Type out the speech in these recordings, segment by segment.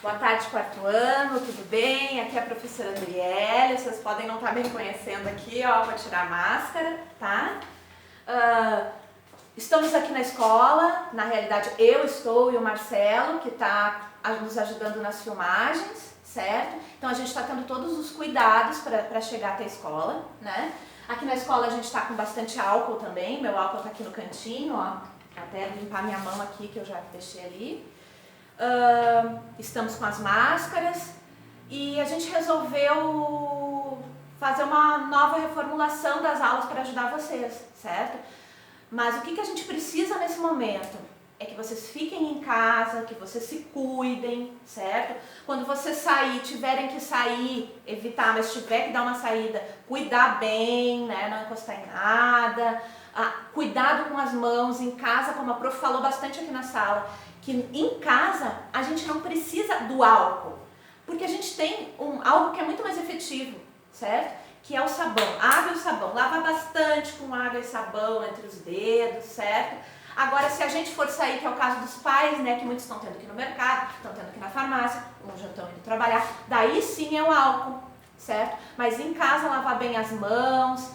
Boa tarde, quarto ano, tudo bem? Aqui é a professora Adriele, vocês podem não estar me conhecendo aqui, ó, vou tirar a máscara, tá? Estamos aqui na escola, na realidade eu estou e o Marcelo, que está nos ajudando nas filmagens, certo? Então a gente está tendo todos os cuidados para chegar até a escola, né? Aqui na escola a gente está com bastante álcool também, meu álcool está aqui no cantinho, ó, até limpar minha mão aqui que eu já deixei ali. Estamos com as máscaras e a gente resolveu fazer uma nova reformulação das aulas para ajudar vocês, certo? Mas o que a gente precisa nesse momento é que vocês fiquem em casa, que vocês se cuidem, certo? Quando vocês tiverem que sair, evitar, mas tiver que dar uma saída, cuidar bem, né? Não encostar em nada, cuidado com as mãos em casa, como a prof falou bastante aqui na sala, que em casa a gente não precisa do álcool, porque a gente tem algo que é muito mais efetivo, certo? Que é o sabão, água e o sabão. Lava bastante com água e sabão entre os dedos, certo? Agora, se a gente for sair, que é o caso dos pais, né, que muitos estão tendo aqui no mercado, estão tendo aqui na farmácia, uns já estão indo trabalhar, daí sim é o álcool, certo? Mas em casa, lavar bem as mãos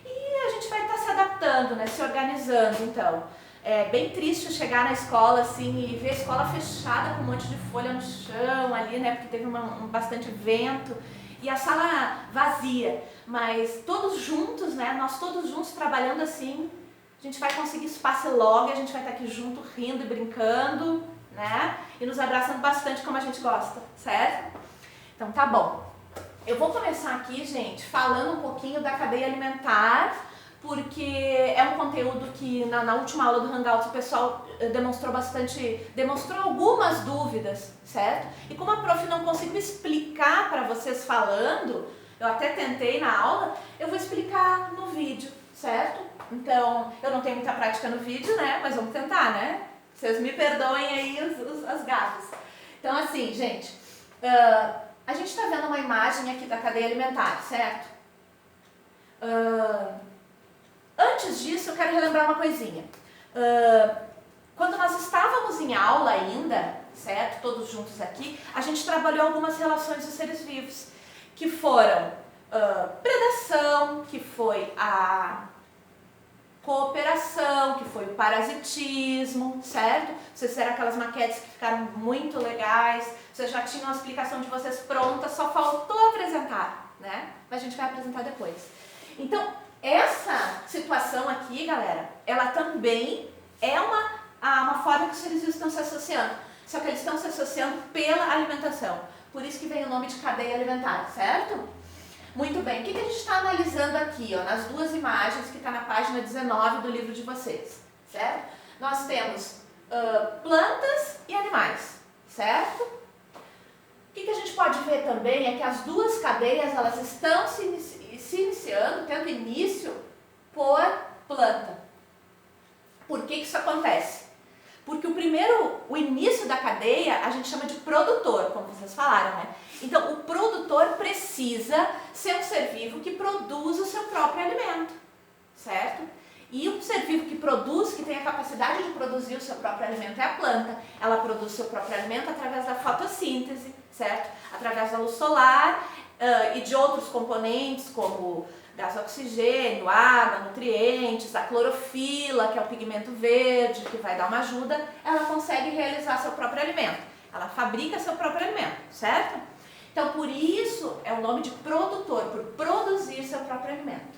e a gente vai estar se adaptando, né, se organizando, então. É bem triste chegar na escola assim e ver a escola fechada com um monte de folha no chão ali, né, porque teve bastante vento e a sala vazia, mas todos juntos, né, nós todos juntos trabalhando assim, a gente vai conseguir isso passe logo, a gente vai estar aqui junto rindo e brincando, né, e nos abraçando bastante como a gente gosta, certo? Então tá bom. Eu vou começar aqui, gente, falando um pouquinho da cadeia alimentar, porque é um conteúdo que na última aula do Hangouts o pessoal demonstrou algumas dúvidas, certo? E como a prof não conseguiu explicar para vocês falando, eu até tentei na aula, eu vou explicar no vídeo, certo? Então, eu não tenho muita prática no vídeo, né? Mas vamos tentar, né? Vocês me perdoem aí as gafes. Então, assim, gente, a gente está vendo uma imagem aqui da cadeia alimentar, certo? Antes disso, eu quero relembrar uma coisinha. Quando nós estávamos em aula ainda, certo? Todos juntos aqui, a gente trabalhou algumas relações dos seres vivos, que foram predação, que foi a cooperação, que foi o parasitismo, certo? Vocês fizeram aquelas maquetes que ficaram muito legais, vocês já tinham a explicação de vocês pronta, só faltou apresentar, né? Mas a gente vai apresentar depois. Então, essa situação aqui, galera, ela também é uma forma que os seres vivos estão se associando. Só que eles estão se associando pela alimentação. Por isso que vem o nome de cadeia alimentar, certo? Muito bem. O que a gente está analisando aqui, ó, nas duas imagens que está na página 19 do livro de vocês, certo? Nós temos plantas e animais, certo? O que a gente pode ver também é que as duas cadeias, elas estão se iniciando, tendo início por planta. Por que isso acontece? Porque o início da cadeia a gente chama de produtor, como vocês falaram, né? Então, o produtor precisa ser um ser vivo que produz o seu próprio alimento, certo? E um ser vivo que produz, que tem a capacidade de produzir o seu próprio alimento é a planta. Ela produz o seu próprio alimento através da fotossíntese, certo? Através da luz solar e de outros componentes como gás oxigênio, água, nutrientes, a clorofila, que é o pigmento verde, que vai dar uma ajuda, ela consegue realizar seu próprio alimento. Ela fabrica seu próprio alimento, certo? Então, por isso é o nome de produtor, por produzir seu próprio alimento.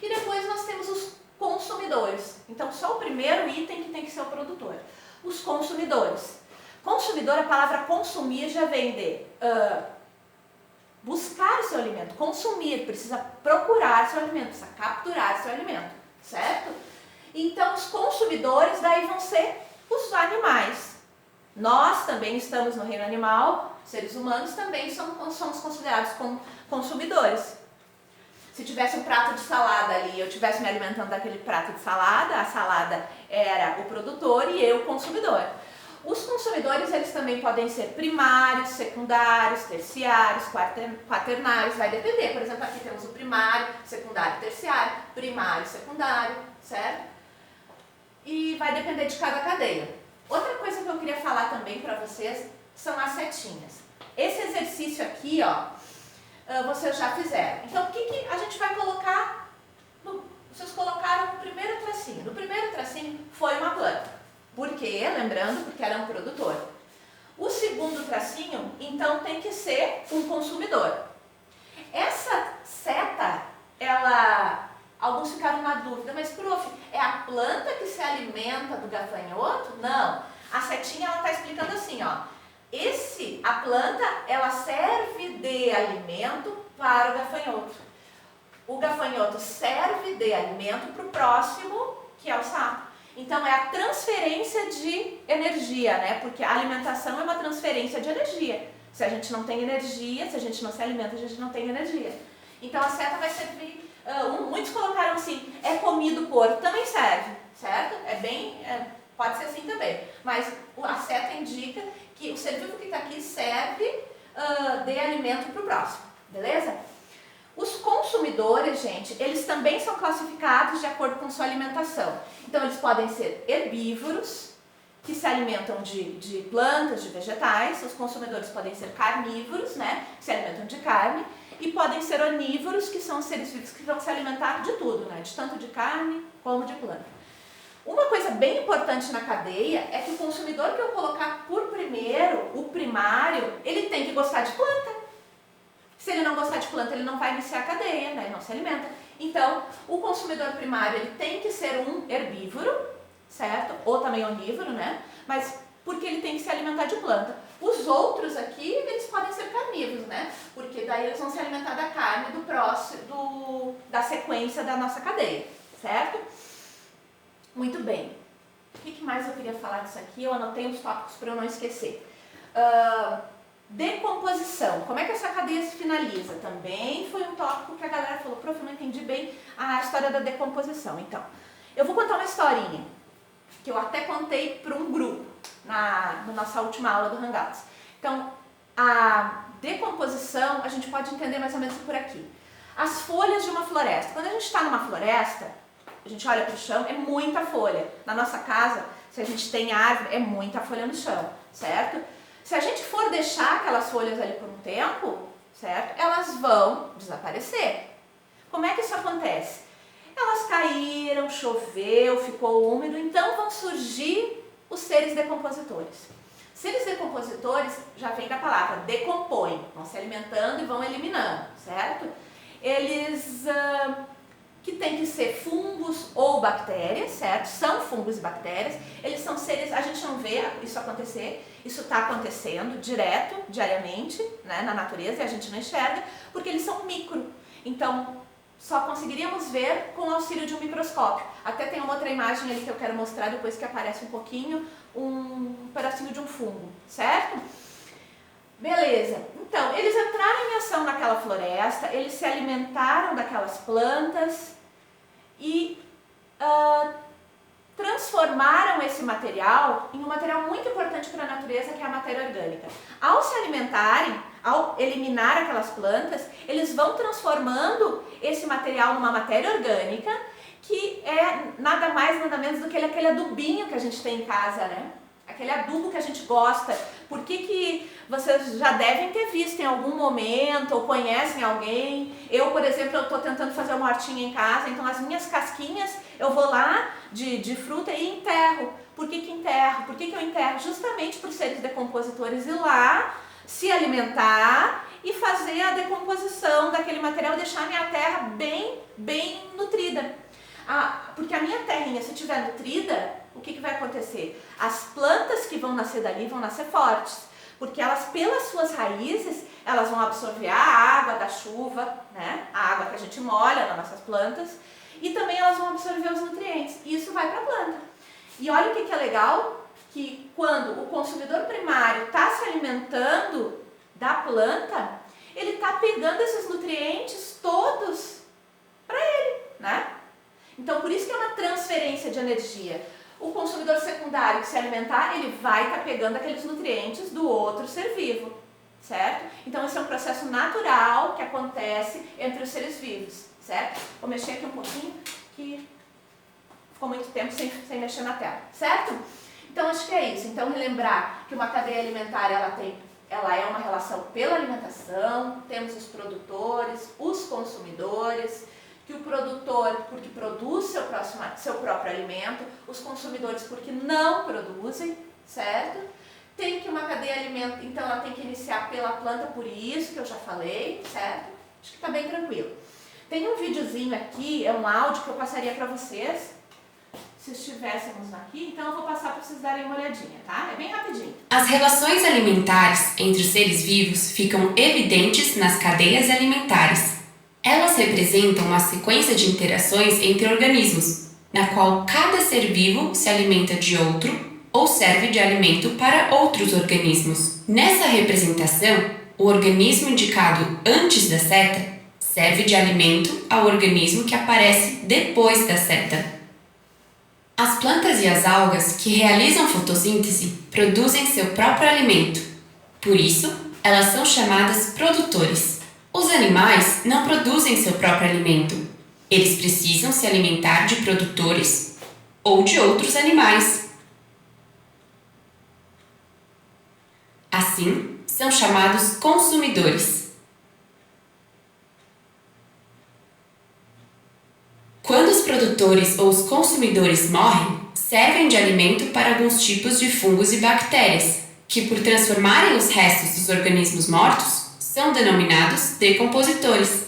E depois nós temos os consumidores. Então, só o primeiro item que tem que ser o produtor. Os consumidores. Consumidor, a palavra consumir já vem de buscar o seu alimento, consumir, precisa procurar seu alimento, precisa capturar seu alimento, certo? Então, os consumidores daí vão ser os animais. Nós também estamos no reino animal, seres humanos também somos considerados como consumidores. Se tivesse um prato de salada ali, eu estivesse me alimentando daquele prato de salada, a salada era o produtor e eu o consumidor. Os consumidores, eles também podem ser primários, secundários, terciários, quaternários, vai depender. Por exemplo, aqui temos o primário, secundário, terciário, primário, secundário, certo? E vai depender de cada cadeia. Outra coisa que eu queria falar também para vocês são as setinhas. Esse exercício aqui, ó, vocês já fizeram. Então, o que a gente vai colocar? Vocês colocaram o primeiro tracinho. No primeiro tracinho foi uma planta. Por quê? Lembrando, porque ela é um produtor. O segundo tracinho, então, tem que ser um consumidor. Essa seta, alguns ficaram na dúvida, mas, prof, é a planta que se alimenta do gafanhoto? Não. A setinha, ela está explicando assim, ó. A planta, ela serve de alimento para o gafanhoto. O gafanhoto serve de alimento para o próximo, que é o sapo. Então, é a transferência de energia, né? Porque a alimentação é uma transferência de energia. Se a gente não tem energia, se a gente não se alimenta, a gente não tem energia. Então, a seta vai servir... muitos colocaram assim, é comido por... Também serve, certo? Pode ser assim também. Mas a seta indica que o ser vivo que está aqui serve de alimento para o próximo, beleza? Os consumidores, gente, eles também são classificados de acordo com sua alimentação. Então, eles podem ser herbívoros, que se alimentam de plantas, de vegetais. Os consumidores podem ser carnívoros, né, que se alimentam de carne. E podem ser onívoros, que são os seres vivos que vão se alimentar de tudo, né, de tanto de carne como de planta. Uma coisa bem importante na cadeia é que o consumidor que eu colocar por primeiro, o primário, ele tem que gostar de planta. Se ele não gostar de planta, ele não vai iniciar a cadeia, né? Ele não se alimenta. Então, o consumidor primário, ele tem que ser um herbívoro, certo? Ou também onívoro, né? Mas porque ele tem que se alimentar de planta. Os outros aqui, eles podem ser carnívoros, né? Porque daí eles vão se alimentar da carne da sequência da nossa cadeia, certo? Muito bem. O que mais eu queria falar disso aqui? Eu anotei os tópicos para eu não esquecer. Decomposição. Como é que essa cadeia se finaliza? Também foi um tópico que a galera falou, prof, eu não entendi bem a história da decomposição. Então, eu vou contar uma historinha, que eu até contei para um grupo, na nossa última aula do Hangouts. Então, a decomposição, a gente pode entender mais ou menos por aqui. As folhas de uma floresta. Quando a gente está numa floresta, a gente olha para o chão, é muita folha. Na nossa casa, se a gente tem árvore, é muita folha no chão, certo? Se a gente for deixar aquelas folhas ali por um tempo, certo? Elas vão desaparecer. Como é que isso acontece? Elas caíram, choveu, ficou úmido, então vão surgir os seres decompositores. Seres decompositores já vem da palavra decompõem, vão se alimentando e vão eliminando, certo? Eles... que tem que ser fungos ou bactérias, certo? São fungos e bactérias. Eles são seres, a gente não vê isso acontecer, isso está acontecendo diariamente, né, na natureza, e a gente não enxerga, porque eles são micro. Então, só conseguiríamos ver com o auxílio de um microscópio. Até tem uma outra imagem ali que eu quero mostrar depois que aparece um pouquinho, um pedacinho de um fungo, certo? Beleza, então, eles entraram em ação naquela floresta, eles se alimentaram daquelas plantas e transformaram esse material em um material muito importante para a natureza, que é a matéria orgânica. Ao se alimentarem, ao eliminar aquelas plantas, eles vão transformando esse material numa matéria orgânica, que é nada mais, nada menos do que aquele adubinho que a gente tem em casa, né? Aquele adubo que a gente gosta. Por que vocês já devem ter visto em algum momento ou conhecem alguém? Eu, por exemplo, eu estou tentando fazer uma hortinha em casa, então as minhas casquinhas eu vou lá de fruta e enterro. Por que enterro? Por que eu enterro? Justamente para os seres decompositores ir lá, se alimentar e fazer a decomposição daquele material e deixar a minha terra bem nutrida. Porque a minha terrinha, se estiver nutrida, o que vai acontecer? As plantas que vão nascer dali vão nascer fortes, porque elas, pelas suas raízes, elas vão absorver a água da chuva, né? A água que a gente molha nas nossas plantas, e também elas vão absorver os nutrientes, e isso vai para a planta. E olha o que é legal, que quando o consumidor primário está se alimentando da planta, ele está pegando esses nutrientes todos para ele, né? Então, por isso que é uma transferência de energia. O consumidor secundário que se alimentar, ele vai estar pegando aqueles nutrientes do outro ser vivo, certo? Então, esse é um processo natural que acontece entre os seres vivos, certo? Vou mexer aqui um pouquinho, que ficou muito tempo sem mexer na tela, certo? Então, acho que é isso. Então, relembrar que uma cadeia alimentar, ela é uma relação pela alimentação, temos os produtores, os consumidores, que o produtor, porque produz seu próprio alimento, os consumidores, porque não produzem, certo? Tem que uma cadeia alimentar, então ela tem que iniciar pela planta, por isso que eu já falei, certo? Acho que tá bem tranquilo. Tem um videozinho aqui, é um áudio que eu passaria para vocês, se estivéssemos aqui, então eu vou passar para vocês darem uma olhadinha, tá? É bem rapidinho. As relações alimentares entre os seres vivos ficam evidentes nas cadeias alimentares. Elas representam uma sequência de interações entre organismos, na qual cada ser vivo se alimenta de outro ou serve de alimento para outros organismos. Nessa representação, o organismo indicado antes da seta serve de alimento ao organismo que aparece depois da seta. As plantas e as algas que realizam fotossíntese produzem seu próprio alimento. Por isso, elas são chamadas produtores. Os animais não produzem seu próprio alimento. Eles precisam se alimentar de produtores ou de outros animais. Assim, são chamados consumidores. Quando os produtores ou os consumidores morrem, servem de alimento para alguns tipos de fungos e bactérias, que por transformarem os restos dos organismos mortos, são denominados decompositores.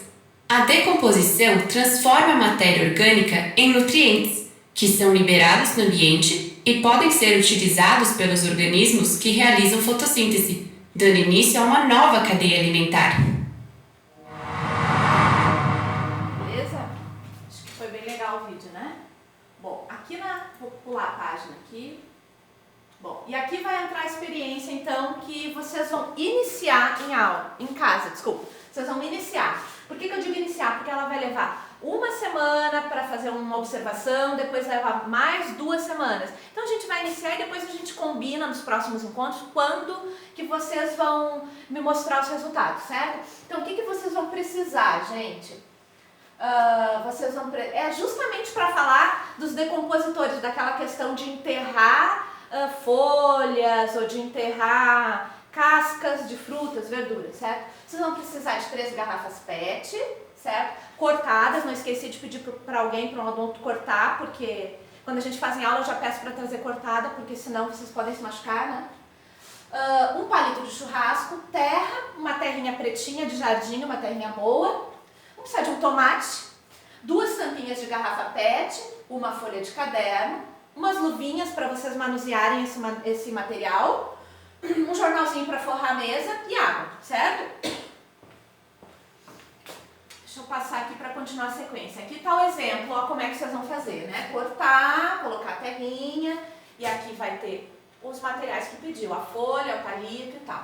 A decomposição transforma a matéria orgânica em nutrientes, que são liberados no ambiente e podem ser utilizados pelos organismos que realizam fotossíntese, dando início a uma nova cadeia alimentar. Beleza? Acho que foi bem legal o vídeo, né? Bom, vou pular a página aqui. Bom, e aqui vai entrar a experiência, então, que vocês vão iniciar em casa, desculpa. Vocês vão iniciar. Por que eu digo iniciar? Porque ela vai levar uma semana para fazer uma observação, depois leva mais 2 semanas. Então, a gente vai iniciar e depois a gente combina nos próximos encontros quando que vocês vão me mostrar os resultados, certo? Então, o que vocês vão precisar, gente? É justamente para falar dos decompositores, daquela questão de enterrar folhas ou de enterrar cascas de frutas, verduras, certo? Vocês vão precisar de 3 garrafas PET, certo? Cortadas, não esqueci de pedir para alguém, para um adulto cortar, porque quando a gente faz em aula eu já peço para trazer cortada, porque senão vocês podem se machucar, né? Um palito de churrasco, terra, uma terrinha pretinha de jardim, uma terrinha boa. Vamos precisar de um tomate, 2 tampinhas de garrafa PET, uma folha de caderno, umas luvinhas para vocês manusearem esse material, um jornalzinho para forrar a mesa e água, certo? Deixa eu passar aqui para continuar a sequência. Aqui está o exemplo, ó, como é que vocês vão fazer, né? Cortar, colocar a terrinha e aqui vai ter os materiais que pediu, a folha, o palito e tal.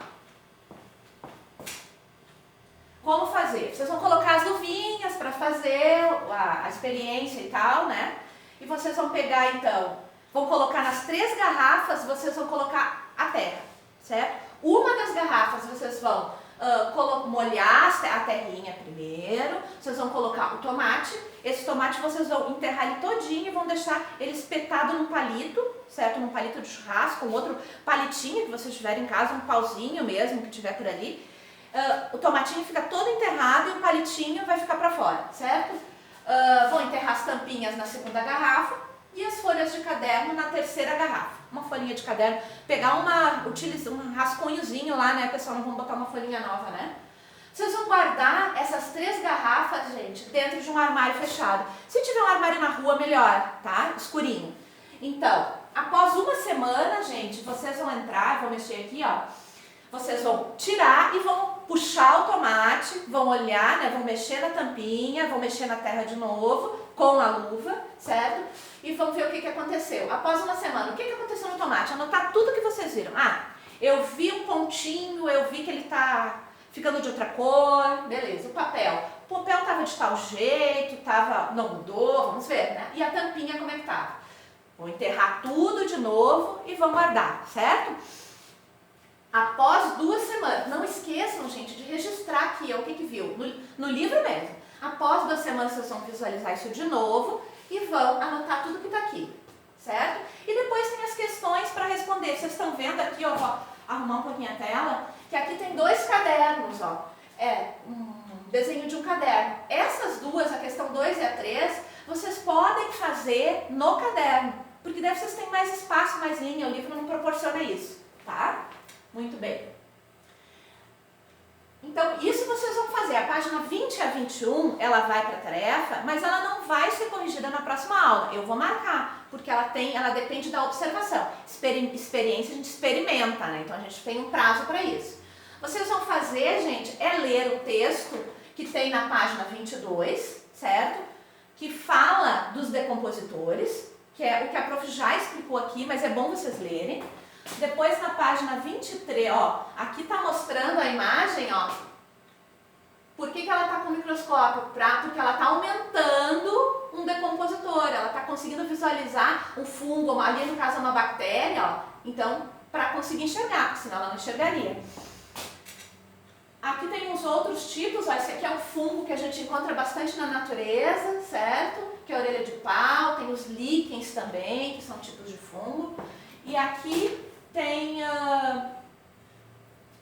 Como fazer? Vocês vão colocar as luvinhas para fazer a experiência e tal, né? E vocês vão pegar, então, vão colocar nas 3 garrafas, vocês vão colocar a terra, certo? Uma das garrafas vocês vão molhar a terrinha primeiro, vocês vão colocar o tomate, esse tomate vocês vão enterrar ele todinho e vão deixar ele espetado num palito, certo? Num palito de churrasco, um outro palitinho que vocês tiverem em casa, um pauzinho mesmo que tiver por ali. O tomatinho fica todo enterrado e o palitinho vai ficar para fora, certo? Vão enterrar as tampinhas na 2ª garrafa e as folhas de caderno na 3ª garrafa. Uma folhinha de caderno, pegar um rascunhozinho lá, né, pessoal? Não vamos botar uma folhinha nova, né? Vocês vão guardar essas 3 garrafas, gente, dentro de um armário fechado. Se tiver um armário na rua, melhor, tá? Escurinho. Então, após uma semana, gente, vocês vão entrar, vou mexer aqui, ó. Vocês vão tirar e vão puxar o tomate, vão olhar, né, vão mexer na tampinha, vão mexer na terra de novo, com a luva, certo? E vão ver o que aconteceu. Após uma semana, o que aconteceu no tomate? Anotar tudo que vocês viram. Eu vi um pontinho, eu vi que ele tá ficando de outra cor, beleza. O papel tava de tal jeito, não mudou, vamos ver, né? E a tampinha como é que tava? Vou enterrar tudo de novo e vão guardar, certo? Após 2 semanas, não esqueçam, gente, de registrar aqui o que viu, no livro mesmo. Após 2 semanas vocês vão visualizar isso de novo e vão anotar tudo que está aqui, certo? E depois tem as questões questões para responder. Vocês estão vendo aqui, ó, vou arrumar um pouquinho a tela, que aqui tem 2 cadernos, ó. Um desenho de um caderno. Essas duas, a questão 2 e a 3, vocês podem fazer no caderno, porque daí vocês têm mais espaço, mais linha, o livro não proporciona isso, tá? Muito bem. Então, isso vocês vão fazer. A página 20 a 21, ela vai para a tarefa, mas ela não vai ser corrigida na próxima aula. Eu vou marcar, porque ela depende da observação. Experiência a gente experimenta, né? Então, a gente tem um prazo para isso. Vocês vão fazer, gente, é ler o texto que tem na página 22, certo? Que fala dos decompositores, que é o que a prof já explicou aqui, mas é bom vocês lerem. Depois na página 23, ó, aqui tá mostrando a imagem, ó. Por que ela tá com o microscópio? Porque ela tá aumentando um decompositor, ela tá conseguindo visualizar um fungo, ali no caso é uma bactéria, ó. Então, para conseguir enxergar, porque senão ela não enxergaria. Aqui tem uns outros tipos, ó, esse aqui é um fungo que a gente encontra bastante na natureza, certo? Que é a orelha de pau, tem os líquens também, que são tipos de fungo. E aqui tem,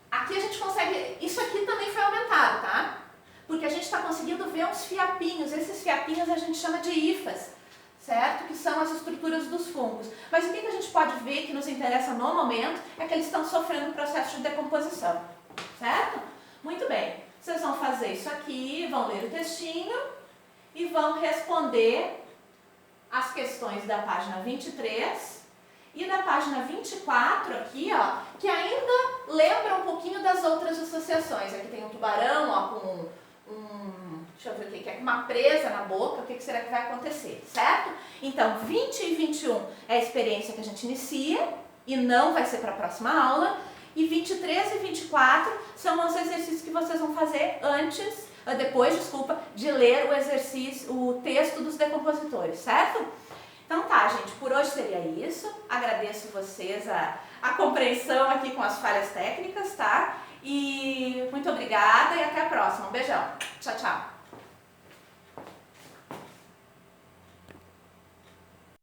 aqui a gente consegue, isso aqui também foi aumentado, tá? Porque a gente está conseguindo ver uns fiapinhos, esses fiapinhos a gente chama de hifas, certo? Que são as estruturas dos fungos. Mas o que a gente pode ver que nos interessa no momento é que eles estão sofrendo um processo de decomposição, certo? Muito bem, vocês vão fazer isso aqui, vão ler o textinho e vão responder as questões da página 23 e da página 24 aqui, ó, que ainda lembra um pouquinho das outras associações. Aqui tem um tubarão, ó, com deixa eu ver o que é, uma presa na boca, o que será que vai acontecer, certo? Então, 20 e 21 é a experiência que a gente inicia e não vai ser para a próxima aula. E 23 e 24 são os exercícios que vocês vão fazer depois de ler o exercício, o texto dos decompositores, certo? Então tá, gente, por hoje seria isso. Agradeço vocês a compreensão aqui com as falhas técnicas, tá? E muito obrigada e até a próxima. Um beijão. Tchau, tchau.